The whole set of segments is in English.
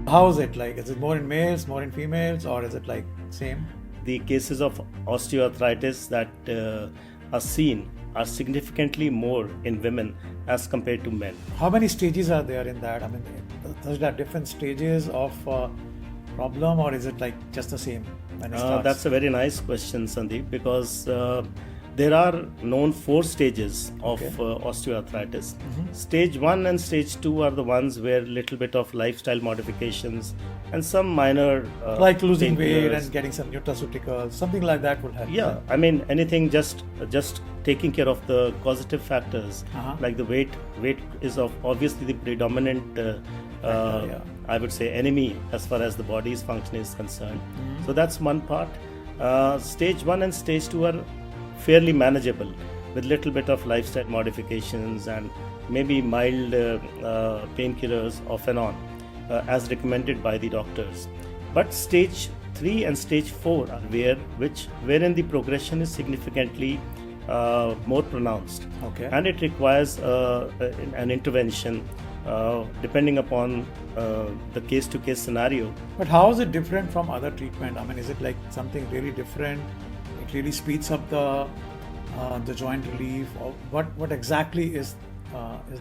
How is it like? Is it more in males, more in females, or is it like same? The cases of osteoarthritis that are seen are significantly more in women as compared to men. How many stages are there in that? I mean, does there different stages of problem, or is it like just the same when it starts? That's a very nice question, Sandeep, because there are known 4 stages of osteoarthritis. Stage 1 and stage 2 are the ones where little bit of lifestyle modifications and some minor like losing weight painkillers and getting some nutraceuticals, something like that would help. Yeah, I mean anything just taking care of the causative factors, like the weight is obviously the predominant I would say enemy as far as the body's function is concerned. So that's one part. Stage 1 and stage 2 are fairly manageable with little bit of lifestyle modifications and maybe mild painkillers off and on as recommended by the doctors. But stage 3 and stage 4 are wherein the progression is significantly more pronounced, and it requires an intervention depending upon the case-to-case scenario. But how is it different from other treatment? I mean, is it like something really different? It really speeds up the joint relief, or what exactly is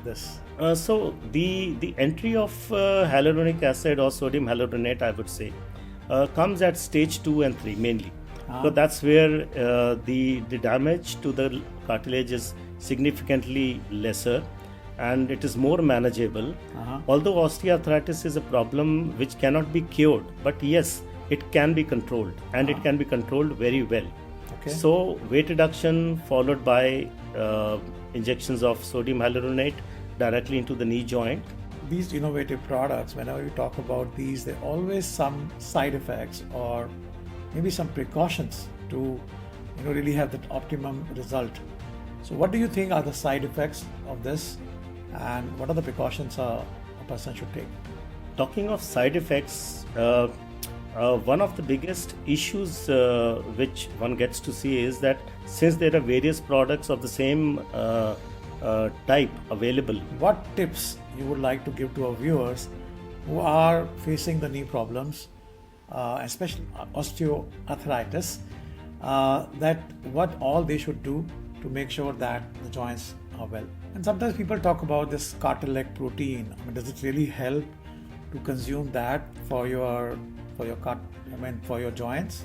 this? So the entry of hyaluronic acid or sodium hyaluronate, I would say, comes at stage 2 and 3 mainly. So that's where the damage to the cartilage is significantly lesser and it is more manageable. Although osteoarthritis is a problem which cannot be cured, but yes, it can be controlled, and it can be controlled very well. So weight reduction followed by injections of sodium hyaluronate directly into the knee joint. These innovative products, whenever you talk about these, there are always some side effects or maybe some precautions to really have that optimum result. So what do you think are the side effects of this, and what are the precautions a person should take? Talking of side effects, one of the biggest issues which one gets to see is that since there are various products of the same type available. What tips you would like to give to our viewers who are facing the knee problems, especially osteoarthritis, that what all they should do to make sure that the joints are well? And sometimes people talk about this cartilage protein. I mean, does it really help to consume that for your joints?